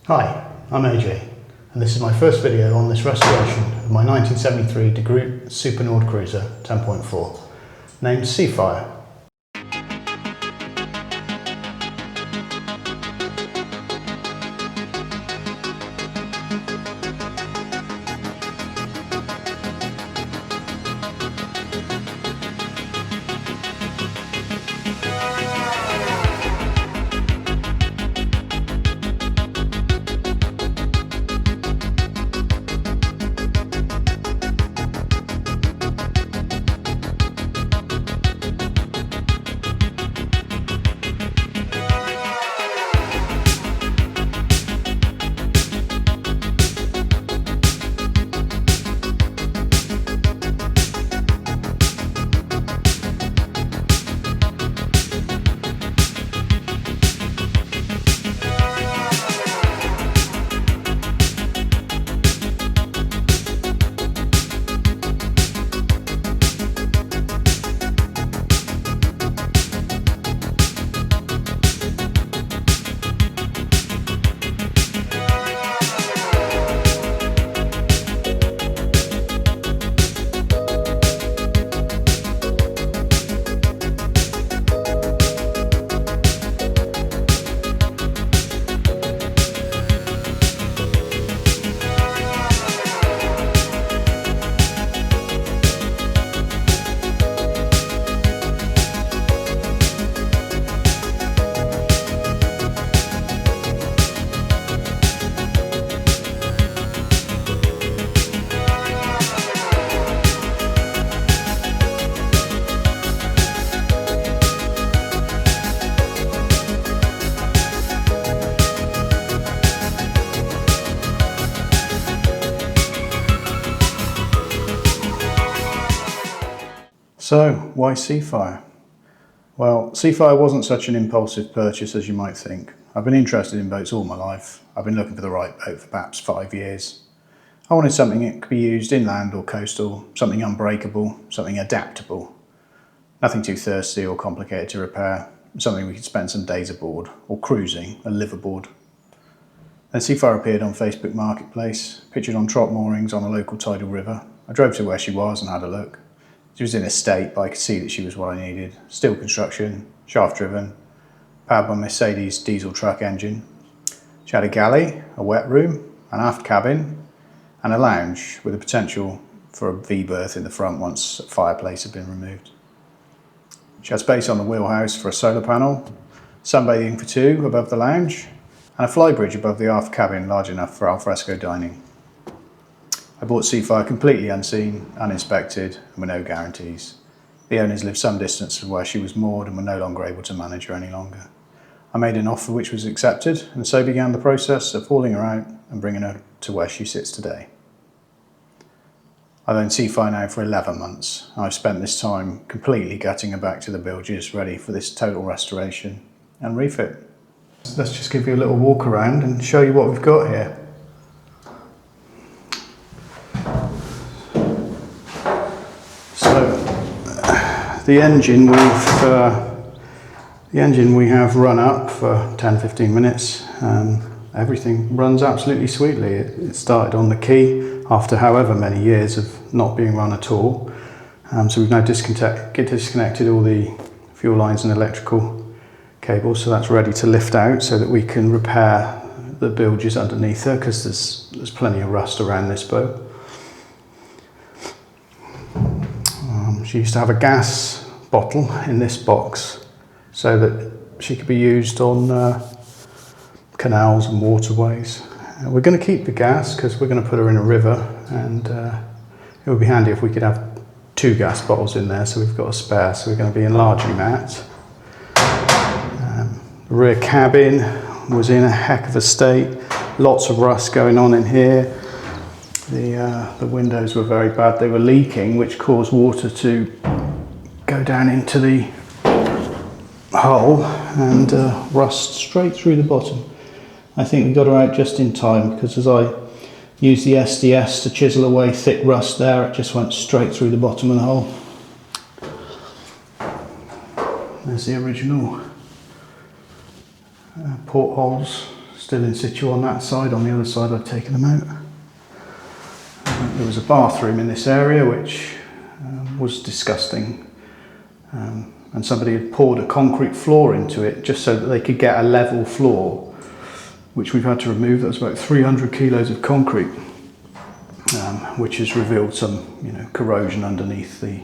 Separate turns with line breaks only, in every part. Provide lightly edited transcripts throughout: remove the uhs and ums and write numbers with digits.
Hi, I'm AJ, and this is my first video on this restoration of my 1973 DeGroot Super NoordKruiser 10.4, named SeaFire. So, why SeaFire? Well, SeaFire wasn't such an impulsive purchase as you might think. I've been interested in boats all my life. I've been looking for the right boat for perhaps 5 years. I wanted something that could be used inland or coastal, something unbreakable, something adaptable. Nothing too thirsty or complicated to repair, something we could spend some days aboard, or cruising and live aboard. Then SeaFire appeared on Facebook Marketplace, pictured on trot moorings on a local tidal river. I drove to where she was and had a look. She was in a state, but I could see that she was what I needed. Steel construction, shaft driven, powered by Mercedes diesel truck engine. She had a galley, a wet room, an aft cabin, and a lounge with the potential for a V-berth in the front once a fireplace had been removed. She had space on the wheelhouse for a solar panel, sunbathing for two above the lounge, and a flybridge above the aft cabin large enough for alfresco dining. I bought SeaFire completely unseen, uninspected, and with no guarantees. The owners lived some distance from where she was moored and were no longer able to manage her any longer. I made an offer which was accepted, and so began the process of hauling her out and bringing her to where she sits today. I've owned SeaFire now for 11 months, and I've spent this time completely gutting her back to the bilges, ready for this total restoration and refit. Let's just give you a little walk around and show you what we've got here. The engine we have run up for 10-15 minutes. Everything runs absolutely sweetly. It started on the key after however many years of not being run at all. So we've now disconnected all the fuel lines and electrical cables, so that's ready to lift out so that we can repair the bilges underneath her, because there's plenty of rust around this boat. She used to have a gas bottle in this box so that she could be used on canals and waterways. We're going to keep the gas because we're going to put her in a river, and it would be handy if we could have 2 gas bottles in there, so we've got a spare, so we're going to be enlarging that. The rear cabin was in a heck of a state, lots of rust going on in here. The windows were very bad. They were leaking, which caused water to go down into the hull and rust straight through the bottom. I think we got her out just in time, because as I used the SDS to chisel away thick rust there, it just went straight through the bottom of the hull. There's the original portholes, still in situ on that side. On the other side I've taken them out. There was a bathroom in this area which was disgusting, and somebody had poured a concrete floor into it just so that they could get a level floor, which we've had to remove. That was about 300 kilos of concrete, which has revealed some, corrosion underneath the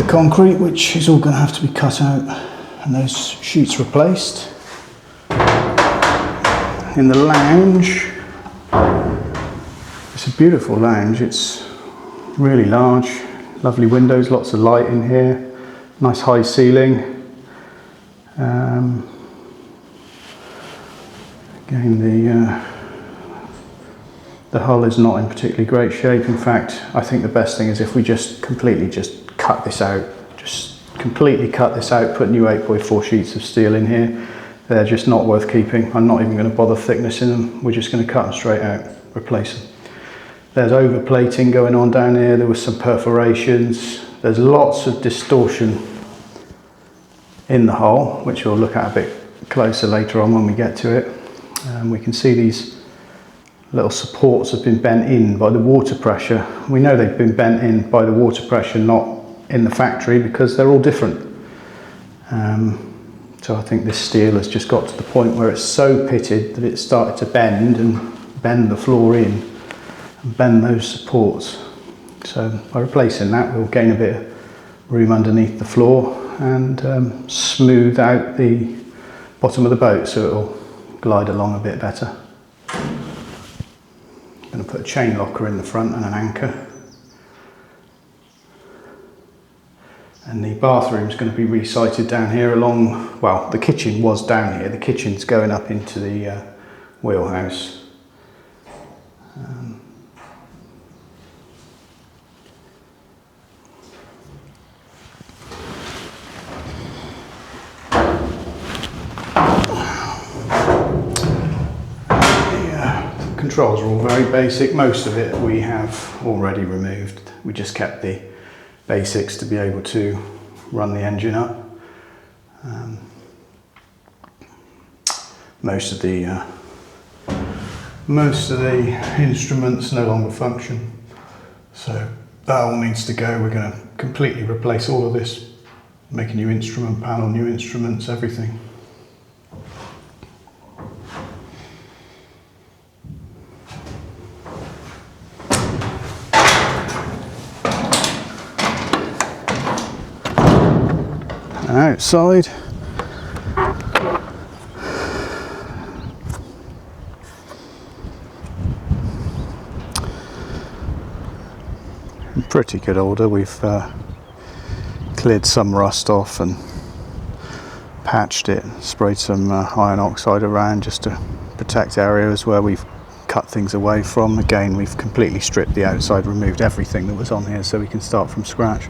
concrete, which is all going to have to be cut out and those sheets replaced. In the lounge, it's a beautiful lounge. It's really large, lovely windows, lots of light in here, nice high ceiling. Again, the hull is not in particularly great shape. In fact, I think the best thing is if we just completely cut this out, completely cut this out, put new 8x4 sheets of steel in here. They're just not worth keeping. I'm not even going to bother thicknessing them. We're just going to cut them straight out, replace them. There's overplating going on down here. There was some perforations. There's lots of distortion in the hull, which we'll look at a bit closer later on when we get to it. We can see these little supports have been bent in by the water pressure. We know they've been bent in by the water pressure, not in the factory, because they're all different. So I think this steel has just got to the point where it's so pitted that it's started to bend the floor in and bend those supports. So by replacing that, we'll gain a bit of room underneath the floor and smooth out the bottom of the boat so it'll glide along a bit better. I'm going to put a chain locker in the front and an anchor. And the bathroom's going to be resited down here along, well, the kitchen was down here. The kitchen's going up into the wheelhouse. Controls are all very basic. Most of it we have already removed. We just kept the basics to be able to run the engine up. Most of the instruments no longer function, so that all needs to go. We're going to completely replace all of this, make a new instrument panel, new instruments, everything. Outside, in pretty good order. We've cleared some rust off and patched it, sprayed some iron oxide around just to protect areas where we've cut things away from. Again, we've completely stripped the outside, removed everything that was on here so we can start from scratch.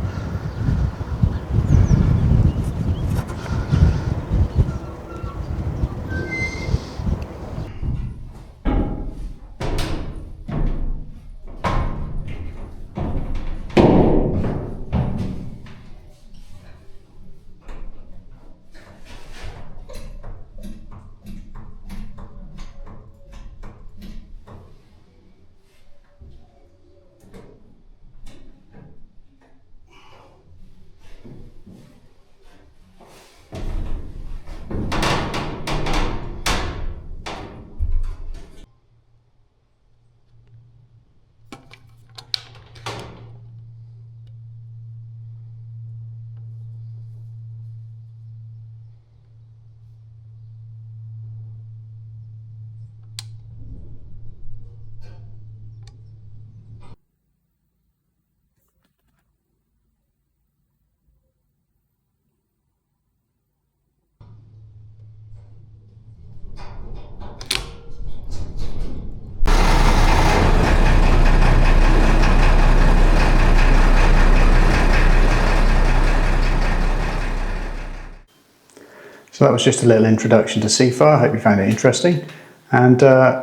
So that was just a little introduction to SeaFire. I hope you found it interesting. And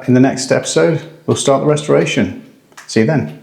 in the next episode, we'll start the restoration. See you then.